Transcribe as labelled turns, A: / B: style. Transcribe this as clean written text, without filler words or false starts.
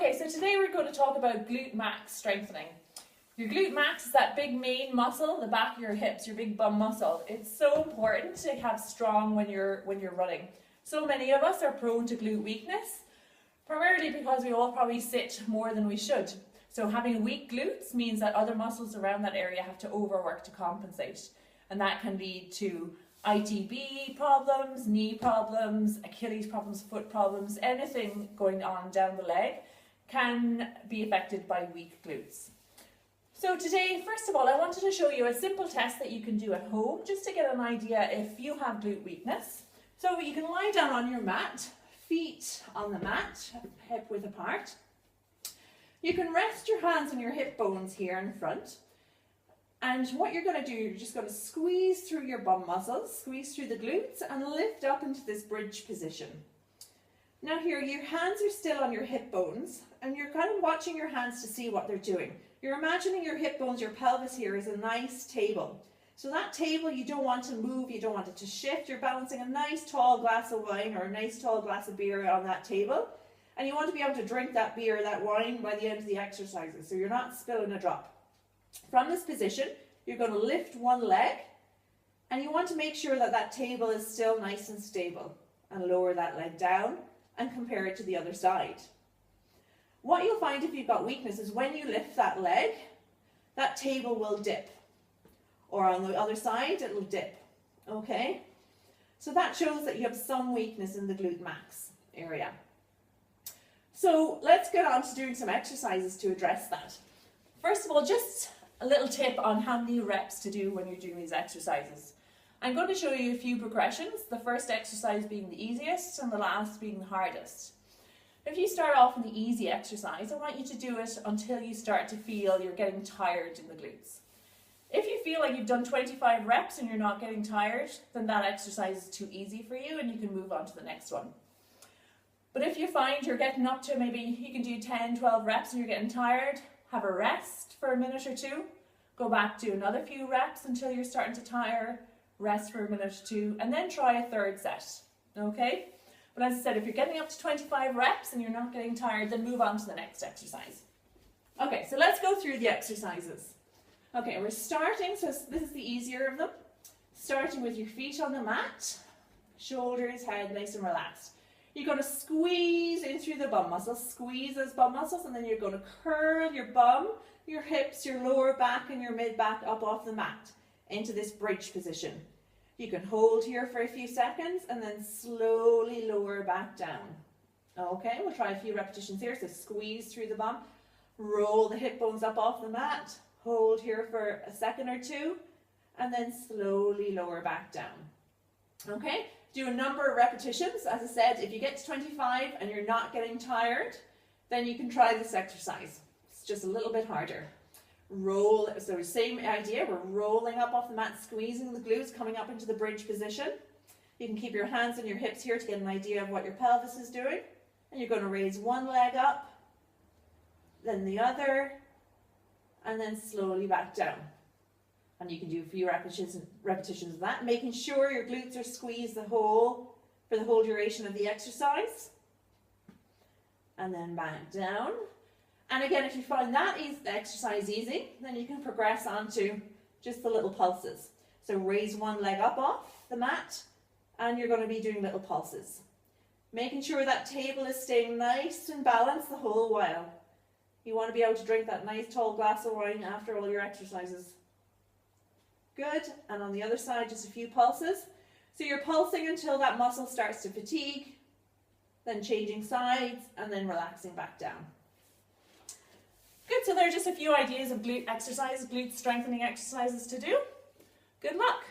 A: Okay, so today we're going to talk about glute max strengthening. Your glute max is that big main muscle, the back of your hips, your big bum muscle. It's so important to have strong when you're running. So many of us are prone to glute weakness, primarily because we all probably sit more than we should. So having weak glutes means that other muscles around that area have to overwork to compensate. And that can lead to ITB problems, knee problems, Achilles problems, foot problems, anything going on down the leg can be affected by weak glutes. So today, first of all, I wanted to show you a simple test that you can do at home just to get an idea if you have glute weakness. So you can lie down on your mat, feet on the mat, hip width apart. You can rest your hands on your hip bones here in front. And what you're going to do, you're just going to squeeze through your bum muscles, squeeze through the glutes and lift up into this bridge position. Now here, your hands are still on your hip bones and you're kind of watching your hands to see what they're doing. You're imagining your hip bones, your pelvis here is a nice table. So that table you don't want to move, you don't want it to shift. You're balancing a nice tall glass of wine or a nice tall glass of beer on that table. And you want to be able to drink that beer or that wine by the end of the exercises, so you're not spilling a drop. From this position, you're going to lift one leg and you want to make sure that that table is still nice and stable, and lower that leg down and compare it to the other side. What you'll find if you've got weakness is when you lift that leg, that table will dip, or on the other side it'll dip. Okay, so that shows that you have some weakness in the glute max area. So let's get on to doing some exercises to address that. First of all, just a little tip on how many reps to do when you're doing these exercises. I'm going to show you a few progressions, the first exercise being the easiest and the last being the hardest. If you start off in the easy exercise, I want you to do it until you start to feel you're getting tired in the glutes. If you feel like you've done 25 reps and you're not getting tired, then that exercise is too easy for you and you can move on to the next one. But if you find you're getting up to maybe you can do 10, 12 reps and you're getting tired, have a rest for a minute or two, go back to another few reps until you're starting to tire, rest for a minute or two, and then try a third set, okay? But as I said, if you're getting up to 25 reps and you're not getting tired, then move on to the next exercise. Okay, so let's go through the exercises. Okay, we're starting, so this is the easier of them. Starting with your feet on the mat, shoulders, head nice and relaxed. You're going to squeeze in through the bum muscles, squeeze those bum muscles, and then you're going to curl your bum, your hips, your lower back and your mid back up off the mat into this bridge position. You can hold here for a few seconds and then slowly lower back down. Okay, we'll try a few repetitions here. So squeeze through the bum, roll the hip bones up off the mat, hold here for a second or two, and then slowly lower back down. Okay, do a number of repetitions. As I said, if you get to 25 and you're not getting tired, then you can try this exercise. It's just a little bit harder. Roll, so same idea, we're rolling up off the mat, squeezing the glutes, coming up into the bridge position. You can keep your hands on your hips here to get an idea of what your pelvis is doing. And you're going to raise one leg up, then the other, and then slowly back down. And you can do a few repetitions of that, making sure your glutes are squeezed for the whole duration of the exercise. And then back down. And again, if you find that exercise easy, then you can progress on to just the little pulses. So raise one leg up off the mat, and you're going to be doing little pulses. Making sure that table is staying nice and balanced the whole while. You want to be able to drink that nice tall glass of wine after all your exercises. Good, and on the other side, just a few pulses. So you're pulsing until that muscle starts to fatigue, then changing sides, and then relaxing back down. Good, so there are just a few ideas of glute exercises, glute strengthening exercises to do. Good luck.